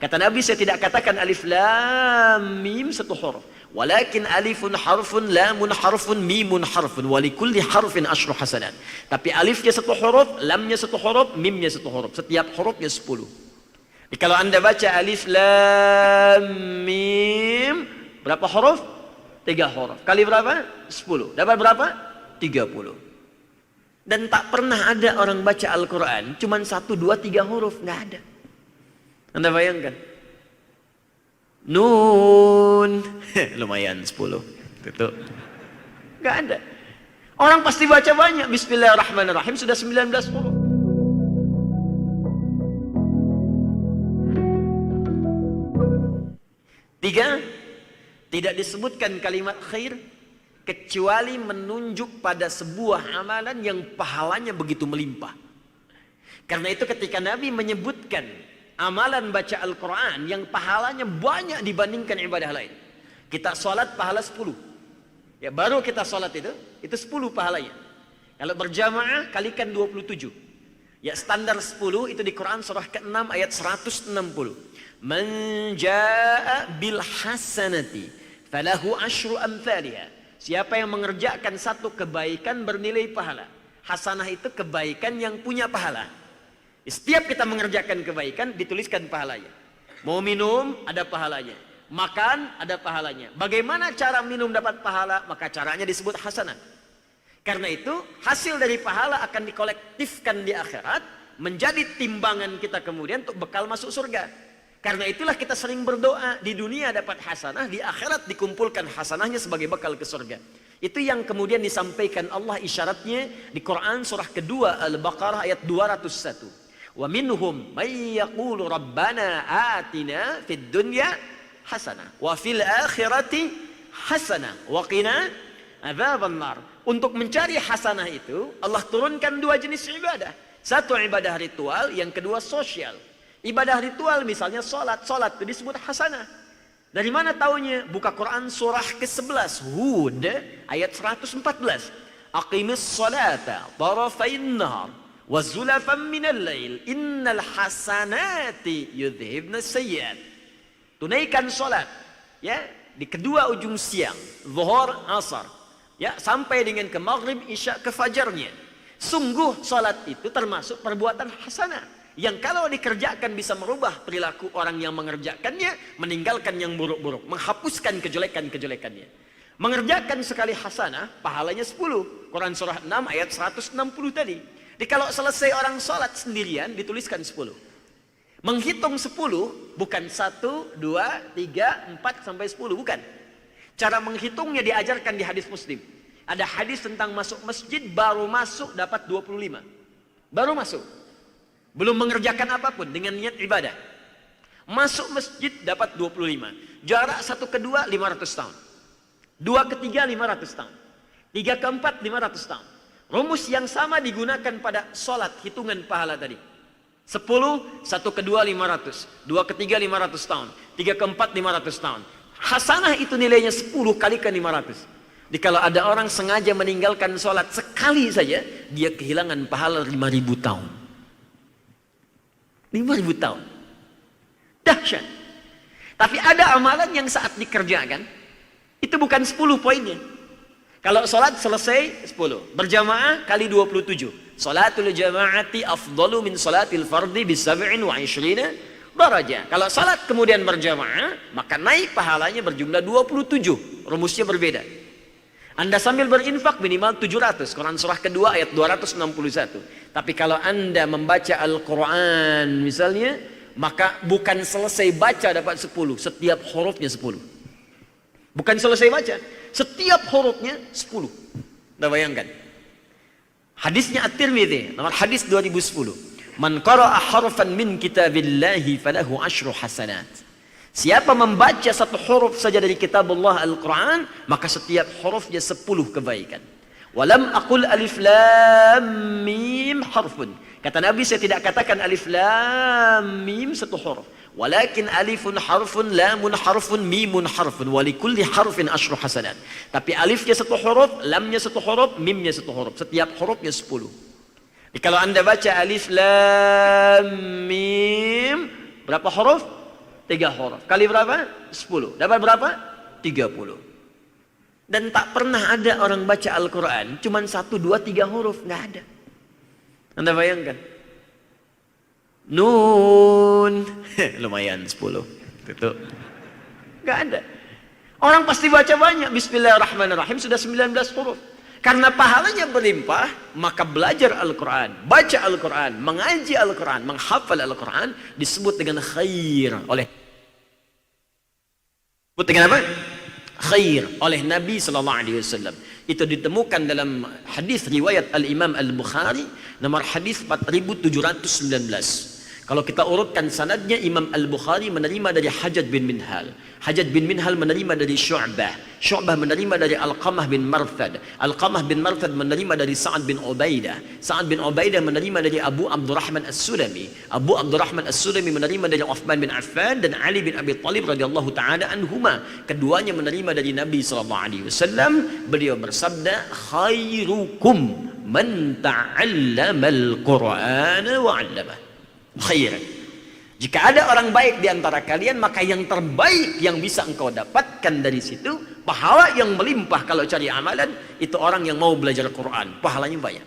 Kata Nabi, saya tidak katakan alif lam mim satu huruf, walakin alifun harfun, lamun harfun, mimun harfun, walikulli harfin asyru hasanat. Tapi alifnya satu huruf, lamnya satu huruf, mimnya satu huruf. Setiap hurufnya 10. Jadi kalau anda baca alif lam mim, berapa huruf? 3 huruf. Kali berapa? 10. Dapat berapa? 30. Dan tak pernah ada orang baca Al-Quran cuman 1, 2, 3 huruf. Nggak ada. Anda bayangkan, Nun lumayan 10. Itu nggak ada. Orang pasti baca banyak. Bismillahirrahmanirrahim sudah 19 huruf. Tiga, tidak disebutkan kalimat khair kecuali menunjuk pada sebuah amalan yang pahalanya begitu melimpah. Karena itu ketika Nabi menyebutkan amalan baca Al-Quran yang pahalanya banyak dibandingkan ibadah lain. Kita sholat pahala 10. Ya, baru kita sholat itu 10 pahalanya. Kalau berjamaah kalikan 27. Ya, standar 10 itu di Quran surah ke-6 ayat 160. Man jaa bil hasanati falahu asyru amthaliha. Siapa yang mengerjakan satu kebaikan bernilai pahala. Hasanah itu kebaikan yang punya pahala. Setiap kita mengerjakan kebaikan dituliskan pahalanya. Mau minum ada pahalanya, makan ada pahalanya. Bagaimana cara minum dapat pahala? Maka caranya disebut hasanah. Karena itu hasil dari pahala akan dikolektifkan di akhirat menjadi timbangan kita kemudian untuk bekal masuk surga. Karena itulah kita sering berdoa, di dunia dapat hasanah, di akhirat dikumpulkan hasanahnya sebagai bekal ke surga. Itu yang kemudian disampaikan Allah isyaratnya di Quran surah kedua Al-Baqarah ayat 201. Wa minhum may yaqulu rabbana atina fid dunya hasanah wa fil akhirati hasanah wa qina adzaban nar. Untuk mencari hasanah itu Allah turunkan 2 jenis ibadah. Satu ibadah ritual, yang kedua sosial. Ibadah ritual misalnya salat itu disebut hasanah. Dari mana taunya? Buka Quran surah ke-11 Hud ayat 114. Aqimis salata tarafain nahar wa zulafan minal lail innal hasanati yudhibna sayyiat. Tunaikan salat ya di kedua ujung siang, zuhur, asar, ya sampai dengan ke maghrib, isya, ke fajarnya. Sungguh salat itu termasuk perbuatan hasanah yang kalau dikerjakan bisa merubah perilaku orang yang mengerjakannya, meninggalkan yang buruk-buruk, menghapuskan kejelekan-kejelekannya. Mengerjakan sekali hasanah pahalanya 10. Quran surah 6 ayat 160 tadi. Jadi kalau selesai orang sholat sendirian dituliskan 10. Menghitung 10 bukan 1, 2, 3, 4 sampai 10, bukan. Cara menghitungnya diajarkan di hadis Muslim. Ada hadis tentang masuk masjid, baru masuk dapat 25. Baru masuk. Belum mengerjakan apapun dengan niat ibadah. Masuk masjid dapat 25. Jarak 1 ke 2 500 tahun. 2 ke 3 500 tahun. 3 ke 4 500 tahun. Rumus yang sama digunakan pada sholat, hitungan pahala tadi. 10, 1 ke 2 500, 2 ke 3 500 tahun, 3 ke 4 500 tahun. Hasanah itu nilainya 10 kalikan 500. Jadi kalau ada orang sengaja meninggalkan sholat sekali saja, dia kehilangan pahala 5.000 tahun. 5.000 tahun. Dahsyat. Tapi ada amalan yang saat dikerjakan, itu bukan 10 poinnya. Kalau sholat selesai 10, berjamaah kali 27. Sholatul jama'ati afdalu min sholatil fardi bisab'in wa 20 darajah. Kalau sholat kemudian berjamaah, maka naik pahalanya berjumlah 27. Rumusnya berbeda. Anda sambil berinfak minimal 700. Quran surah kedua ayat 261. Tapi kalau Anda membaca Al-Quran misalnya, maka bukan selesai baca dapat 10. Setiap hurufnya 10. Bukan selesai baca, setiap hurufnya 10. Anda bayangkan. Hadisnya At-Tirmidzi, nomor hadis 2010. Man qara'a harfan min kitabillahi falahu asyru hasanat. Siapa membaca satu huruf saja dari kitabullah Al-Quran, maka setiap hurufnya 10 kebaikan. Walam aqul alif lam mim harfun. Kata Nabi, saya tidak katakan alif lam mim satu huruf. Walakin alifun harfun, lamun harfun, mimun harfun, walikulli harfin asyru hasanat. Tapi alifnya satu huruf, lamnya satu huruf, mimnya satu huruf. Setiap hurufnya 10. Jadi kalau Anda baca alif lam mim, berapa huruf? 3 huruf. Kali berapa? 10. Dapat berapa? 30. Dan tak pernah ada orang baca Al-Quran cuman 1, 2, 3 huruf. Nggak ada. Anda bayangkan. Nun. Lumayan 10. Tutup. Nggak ada. Orang pasti baca banyak. Bismillahirrahmanirrahim sudah 19 huruf. Karena pahalanya berlimpah, maka belajar Al-Quran, baca Al-Quran, mengaji Al-Quran, menghafal Al-Quran disebut dengan khair oleh apa? Khair oleh Nabi SAW. Itu ditemukan dalam hadis riwayat Al-Imam Al-Bukhari nomor hadis 4719. Kalau kita urutkan sanadnya, Imam Al-Bukhari menerima dari Hajjaj bin Minhal. Hajjaj bin Minhal menerima dari Syu'bah. Syu'bah menerima dari Alqamah bin Marthad. Alqamah bin Marthad menerima dari Sa'ad bin Ubaidah. Sa'ad bin Ubaidah menerima dari Abu Abdurrahman As-Sulami. Abu Abdurrahman As-Sulami menerima dari Uthman bin Affan dan Ali bin Abi Thalib radhiyallahu ta'ala anhuma. Keduanya menerima dari Nabi SAW. Beliau bersabda, khairukum man ta'allamal Qur'ana wa'allamah. Khair. Jika ada orang baik di antara kalian, maka yang terbaik yang bisa engkau dapatkan dari situ, pahala yang melimpah kalau cari amalan, itu orang yang mau belajar Quran, pahalanya banyak.